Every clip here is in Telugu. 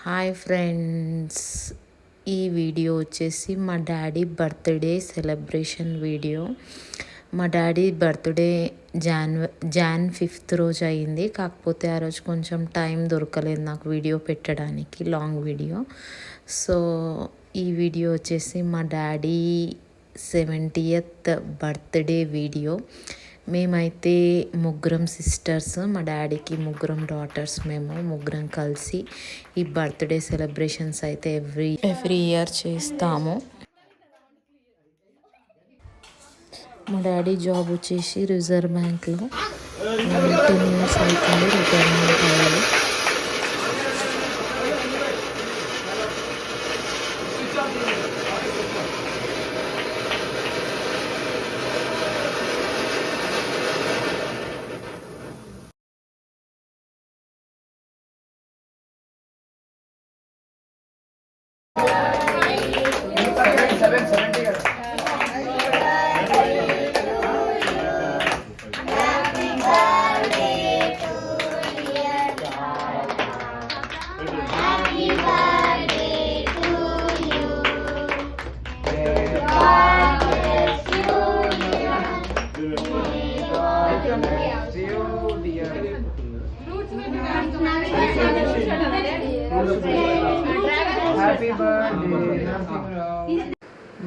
హాయ్ ఫ్రెండ్స్, ఈ వీడియో వచ్చేసి మా డాడీ బర్త్డే సెలబ్రేషన్ వీడియో. మా డాడీ బర్త్డే జాన్ 5th రోజు అయింది. కాకపోతే ఆ రోజు కొంచెం టైం దొరకలేదు నాకు వీడియో పెట్టడానికి, లాంగ్ వీడియో. సో ఈ వీడియో వచ్చేసి మా డాడీ 70th బర్త్డే వీడియో. మేమైతే ముగ్గురం సిస్టర్స్, మా డాడీకి ముగ్గురం డాటర్స్. మేము ముగ్గురం కలిసి ఈ బర్త్డే సెలబ్రేషన్స్ అయితే ఎవ్రీ ఇయర్ చేస్తాము. మా డాడీ జాబ్ వచ్చేసి రిజర్వ్ బ్యాంక్లో 10 years అవుతుంది రిటైర్మెంట్ అయ్యారు.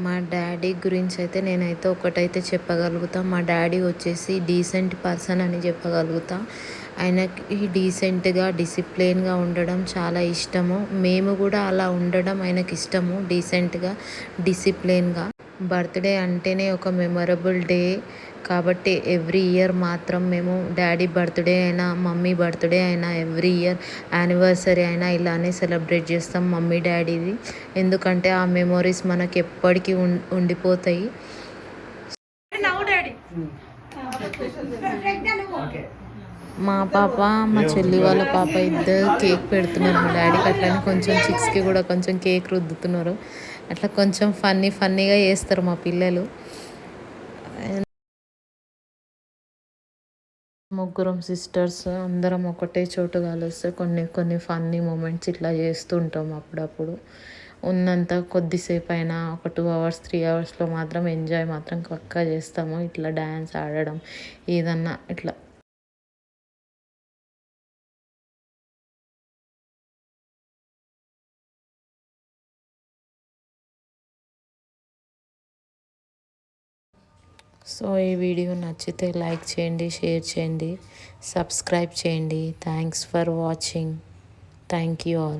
మా డాడీ గురించి అయితే నేనైతే ఒకటైతే చెప్పగలుగుతా. మా డాడీ వచ్చేసి డీసెంట్ పర్సన్ అని చెప్పగలుగుతా. ఆయనకి డీసెంట్గా డిసిప్లిన్గా ఉండడం చాలా ఇష్టము. మేము కూడా అలా ఉండడం ఆయనకి ఇష్టము, డీసెంట్గా డిసిప్లిన్గా. బర్త్డే అంటేనే ఒక మెమరబుల్ డే కాబట్టి ఎవ్రీ ఇయర్ మాత్రం మేము డాడీ బర్త్డే అయినా మమ్మీ బర్త్డే అయినా ఎవ్రీ ఇయర్ యానివర్సరీ అయినా ఇలానే సెలబ్రేట్ చేస్తాం మమ్మీ డాడీది. ఎందుకంటే ఆ మెమొరీస్ మనకి ఎప్పటికీ ఉండిపోతాయి. మా పాప మా చెల్లి వాళ్ళ పాప ఇద్దరు కేక్ పెడుతున్నారు మా డాడీకి. అట్లనే కొంచెం చిక్స్కి కూడా కొంచెం కేక్ రుద్దుతున్నారు. అట్లా కొంచెం ఫన్నీగా చేస్తారు మా పిల్లలు. ముగ్గురం సిస్టర్స్ అందరం ఒకటే చోటు కలిస్తే కొన్ని ఫన్నీ మూమెంట్స్ ఇట్లా చేస్తుంటాం అప్పుడప్పుడు. ఉన్నంత కొద్దిసేపు అయినా ఒక 2 hours 3 hours మాత్రం ఎంజాయ్ మాత్రం పక్కా చేస్తాము. ఇట్లా డ్యాన్స్ ఆడడం ఏదన్నా ఇట్లా. సో ఈ వీడియో నచ్చితే లైక్ చేయండి, షేర్ చేయండి, సబ్స్క్రైబ్ చేయండి. Thanks for watching. Thank you all.